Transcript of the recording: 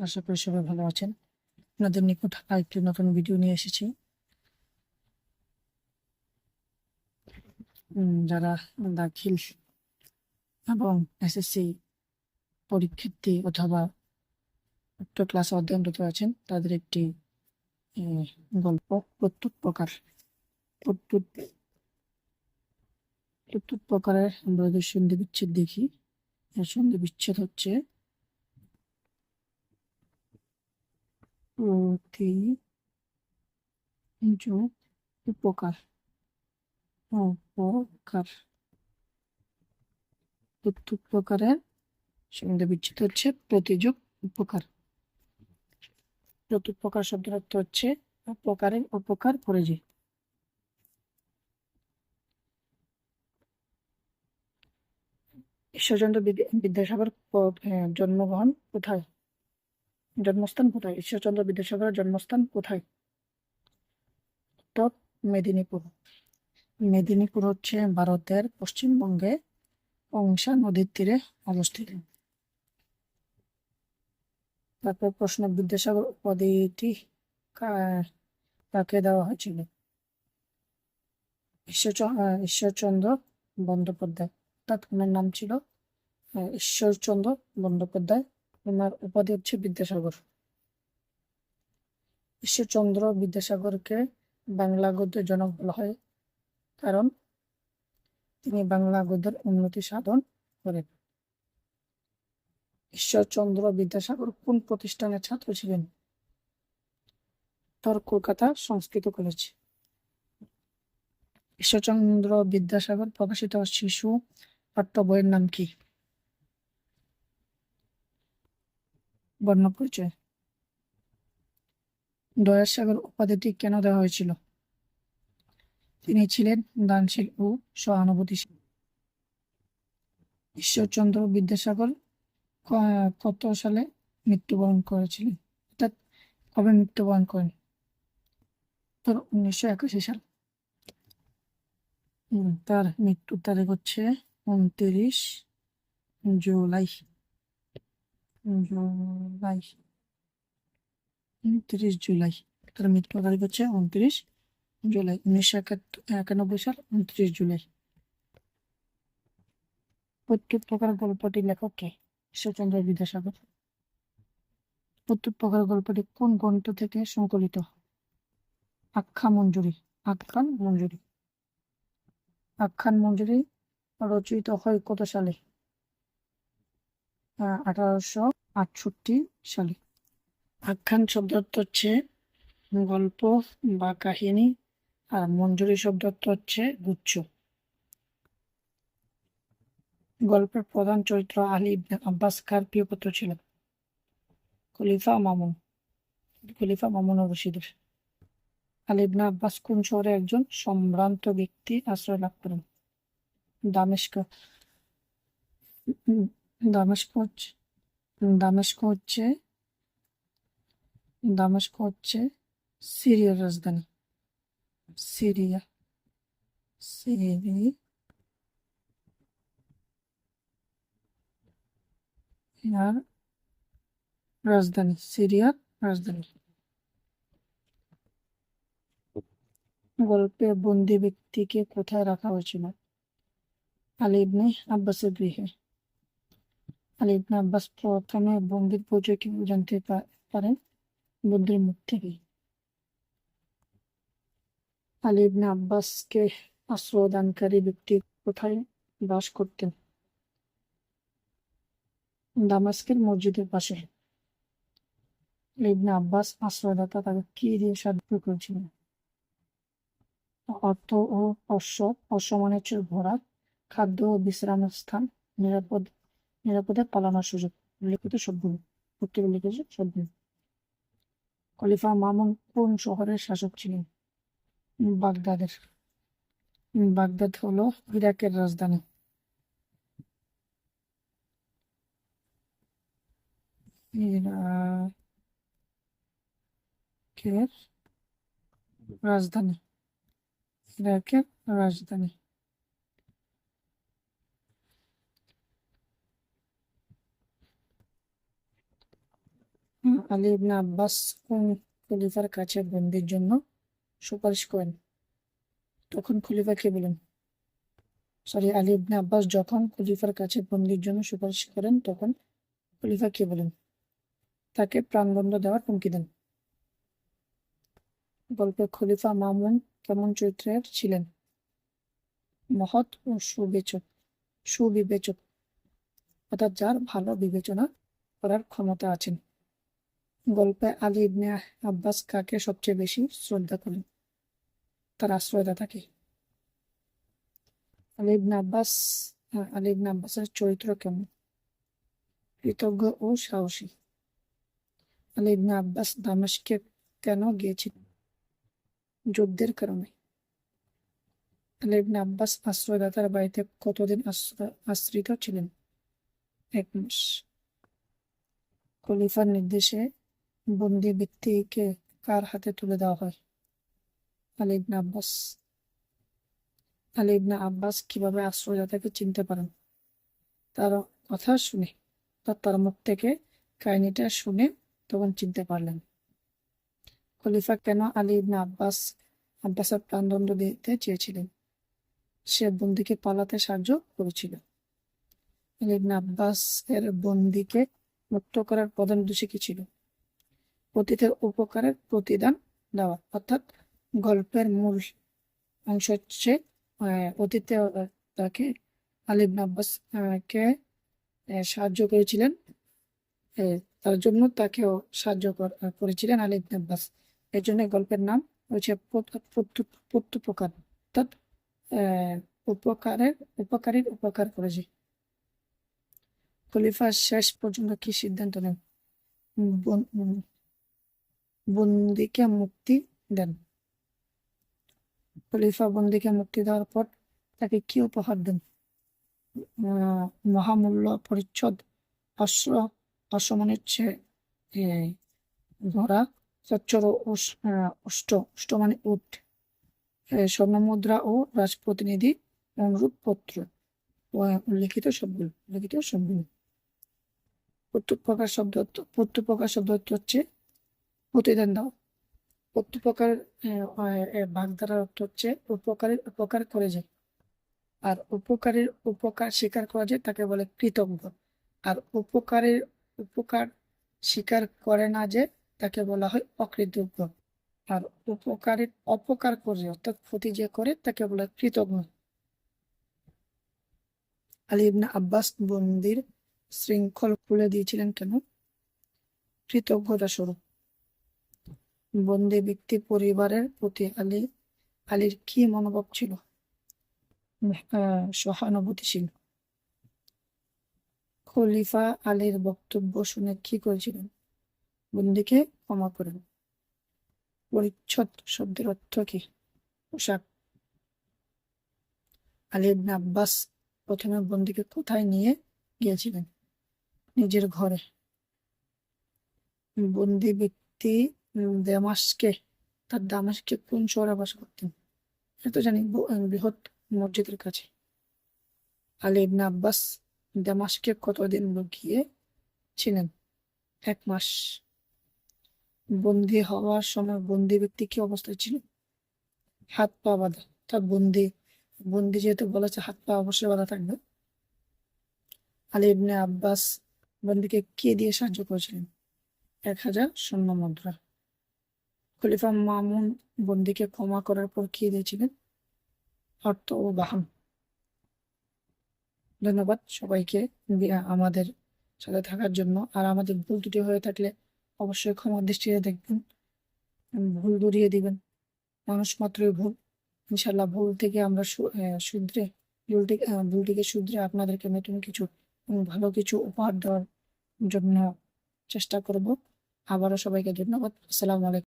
আশা করি সবাই ভালো আছেন। আপনাদের নিকট আরেকটি নতুন ভিডিও নিয়ে এসেছি। যারা দাখিল এবং এসএসসি পরীক্ষার্থী অথবা উচ্চ ক্লাসে অধ্যয়নরত আছেন তাদের একটি গল্প প্রত্যুত প্রকার। প্রত্যুত প্রত্যুত প্রকারের আমরা যদি সন্ধি বিচ্ছেদ দেখি, সন্ধি বিচ্ছেদ হচ্ছে প্রতি যোগ উপকার। উপকার প্রত্যুত প্রকারের সন্ধি বিচ্ছেদ হচ্ছে প্রতিযোগ উপকার। প্রত্যুত প্রকার শব্দের অর্থ হচ্ছে উপকারের উপকার করে যে। ঈশ্বরচন্দ্র বিদ্যাসাগর জন্মগ্রহণ কোথায়? জন্মস্থান কোথায়? ঈশ্বরচন্দ্র বিদ্যাসাগরের জন্মস্থান কোথায়? উত্তর মেদিনীপুর। মেদিনীপুর হচ্ছে ভারতের পশ্চিমবঙ্গে কংসা নদীর তীরে অবস্থিত। তারপর প্রশ্ন, বিদ্যাসাগর উপাধিটি কাকে দেওয়া হয়েছিল? ঈশ্বরচন্দ্র বন্দ্যোপাধ্যায়, অর্থাৎ ওনার নাম ছিল ঈশ্বরচন্দ্র বন্দ্যোপাধ্যায়। ওনার উপাধি হচ্ছে বিদ্যাসাগর। ঈশ্বরচন্দ্র বিদ্যাসাগরকে বাংলা গদ্যের জনক বলা হয়, কারণ তিনি বাংলা গদ্যের উন্নতি সাধন করেন। ঈশ্বরচন্দ্র বিদ্যাসাগর কোন প্রতিষ্ঠানের ছাত্র ছিলেন? উত্তর কলকাতা সংস্কৃত কলেজ। ঈশ্বরচন্দ্র বিদ্যাসাগর প্রকাশিত শিশু পাঠ্য বইয়ের নাম কি? বর্ণপরিচয়। দয়ার সাগর উপাধিটি কেন দেওয়া হয়েছিল? তিনি ছিলেন দানশীল ও সহানুভূতিশীল। ঈশ্বরচন্দ্র বিদ্যাসাগর কত সালে মৃত্যুবরণ করেছিলেন, অর্থাৎ কবে মৃত্যুবরণ করেন? 1981 সাল। তার মৃত্যুর তারিখ হচ্ছে 29 জুলাই। 29 জুলাই তার মৃত্যুর তারিখ হচ্ছে 29 জুলাই 1991 সাল 29 জুলাই। প্রত্যুত প্রকার গল্পটি লেখক কে? ঈশ্বরচন্দ্র বিদ্যাসাগর। প্রত্যুত প্রকার গল্পটি কোন গ্রন্থ থেকে সংকলিত? আখ্যান মঞ্জুরি। আখ্যান মঞ্জুরি। আখ্যান মঞ্জুরি রচিত হয় কত সালে? 1868 সালে। আখ্যান শব্দ অর্থ হচ্ছে গল্প বা কাহিনী, আর মঞ্জুরি শব্দ অর্থ হচ্ছে গুচ্ছ। গল্পের প্রধান চরিত্র আলী ইবনে আব্বাস কার প্রিয় পুত্র ছিল? খলিফা মামুন রশিদের। আলী ইবনে আব্বাস কোন শহরে একজন সম্ভ্রান্ত ব্যক্তি আশ্রয় লাভ করেন? দামেস্ক। দামেস্ক হচ্ছে দামেস্ক হচ্ছে দামেস্ক হচ্ছে সিরিয়ার রাজধানী। সিরিয়ার সিরিয়ার রাজধানী। গল্পে বন্দী ব্যক্তিকে কোথায় রাখা হয়েছিল? আলী ইবনে আব্বাসের গৃহে। আলী ইবনে আব্বাস প্রথমে বন্দীর পরিচয় কিভাবে জানতে পারেন? বন্দীর মুখ থেকে। আলী ইবনে আব্বাসকে আশ্রয়দানকারী ব্যক্তি কোথায় বাস করতেন? দামেস্কের মসজিদের পাশে। আলী ইবনে আব্বাস আশ্রয়দাতা তাকে কি দিয়ে সাহায্য করেছিলেন? অর্থ ও অশ্ব মানে হচ্ছে ঘোড়া, খাদ্য ও বিশ্রামের স্থান, নিরাপদে পালানোর সুযোগ। উল্লেখিত সবগুলো লিখেছে সবগুলো। খলিফা মামুন কোন শহরের শাসক ছিলেন? বাগদাদের। বাগদাদ হলো ইরাকের রাজধানী। ইরাকের রাজধানী। ইরাকের রাজধানী। আলী ইবনে আব্বাস কোন খলিফার কাছে বন্দির জন্য সুপারিশ করেন? তখন খলিফা কে বলেন? আলী ইবনে আব্বাস যখন খলিফার কাছে বন্দির জন্য সুপারিশ করেন তখন খলিফা কে বলেন? তাকে প্রাণদণ্ড দেওয়ার হুমকি দেন। গল্পে খলিফা মামুন কেমন চরিত্রের ছিলেন? মহৎ ও সুবিবেচক, অর্থাৎ যার ভালো বিবেচনা করার ক্ষমতা আছেন। গল্পে আলী ইবনে আব্বাস কাকে সবচেয়ে বেশি শ্রদ্ধা করেন? তার আশ্রয়দাতাকে। আলী ইবনে আব্বাসের চরিত্র কেমন? কৃতজ্ঞ ও সাহসী। আলী ইবনে আব্বাস দামেস্কে কেন গিয়েছিলেন? যুদ্ধের কারণে। আলী ইবনে আব্বাস আশ্রয়দাতার বাড়িতে কতদিন আশ্রিত ছিলেন? 1 মাস। খলিফার নির্দেশে বন্দী ব্যক্তিকে কার হাতে তুলে দেওয়া হয়? আলী ইবনে আব্বাস। আলী ইবনে আব্বাস কিভাবে আশ্রয়দাতাকে চিনতে পারেন? তার কথা শুনে, তার মুখ থেকে কাহিনীটা শুনে তখন চিনতে পারলেন। খলিফা কেন আলী ইবনে আব্বাসের প্রাণদণ্ড দিতে চেয়েছিলেন? সে বন্দীকে পালাতে সাহায্য করেছিল। আলী ইবনে আব্বাস এর বন্দীকে মুক্ত করার প্রধান উদ্দেশ্য কি ছিল? অতীতের উপকারের প্রতিদান দেওয়া। অর্থাৎ গল্পের মূল অংশ হচ্ছে অতীতে তাকে আলী ইবনে আব্বাস কে সাহায্য করেছিলেন, তার জন্য তাকেও সাহায্য করেছিলেন আলী ইবনে আব্বাস। এর জন্য গল্পের নাম হচ্ছে প্রত্যুপকার, অর্থাৎ উপকারীর উপকার করেছে। খলিফা শেষ পর্যন্ত কি সিদ্ধান্ত নেন? বন্দীকে মুক্তি দেন। খলিফা বন্দীকে মুক্তি দেওয়ার পর তাকে কি উপহার দেন? মহামূল্য পরিচ্ছদ, অশ্বমানের চেয়ে ঘোড়া, সচ্চর অষ্ট মানে উট, স্বর্ণমুদ্রা ও রাজপ্রতিনিধি অনুরোধ পত্র, লিখিত শব্দগুলো। প্রত্যুপকার শব্দ হচ্ছে প্রতিদান দাও। প্রত্যুপকারের বাগধারার অর্থ হচ্ছে উপকারের উপকার করে যায়। আর উপকারের উপকার স্বীকার করা যায় তাকে বলে কৃতজ্ঞ। আর উপকারের উপকার স্বীকার করে না যে তাকে বলা হয় অকৃতজ্ঞ। আর উপকারের অপকার করে অর্থাৎ ক্ষতি যে করে তাকে বলে কৃতজ্ঞ। আলী ইবনে আব্বাস বন্দির শৃঙ্খল খুলে দিয়েছিলেন কেন? কৃতজ্ঞতা স্বরূপ। বন্দি ব্যক্তি পরিবারের প্রতি আলীর কি মনোভাব ছিল? সহানুভূতিশীল। খলিফা আলীর বক্তব্য শুনে কি করেছিলেন? বন্দীকে ক্ষমা করেন। পরিচ্ছদ শব্দের অর্থ কি? পোশাক। আলী ইবনে আব্বাস প্রথমে বন্দীকে কোথায় নিয়ে গিয়েছিলেন? নিজের ঘরে। বন্দি ব্যক্তি দামেস্কে কোন শহরে বাস করতেন? এটা জানি, বৃহৎ মসজিদের কাছে। আলী ইবনে আব্বাস দামেস্কে কতদিন লুকিয়ে ছিলেন? 1 মাস। বন্দী হওয়ার সময় বন্দি ব্যক্তি কি অবস্থায় ছিল? হাত পা বাঁধা। অর্থাৎ বন্দি যেহেতু বলেছে হাত পা অবশ্যই বাঁধা থাকবে। আলী ইবনে আব্বাস বন্দীকে কে দিয়ে সাহায্য করেছিলেন? 1000 স্বর্ণ মুদ্রা। খলিফা মামুন বন্দীকে ক্ষমা করার পর কি দিয়েছিলেন? অর্থ ও বাহন। ধন্যবাদ সবাইকে আমাদের সাথে থাকার জন্য। আর আমাদের ভুল ত্রুটি হয়ে থাকলে অবশ্যই ক্ষমা দৃষ্টিতে দেখবেন, ভুল ধরিয়ে দিবেন। মানুষ মাত্রই ভুল। ইনশাল্লাহ ভুল থেকে আমরা ভুলটিকে শুধরে আপনাদেরকে নতুন কিছু ভালো কিছু উপহার দেওয়ার জন্য চেষ্টা করব। আবারও সবাইকে ধন্যবাদ। আসসালামু আলাইকুম।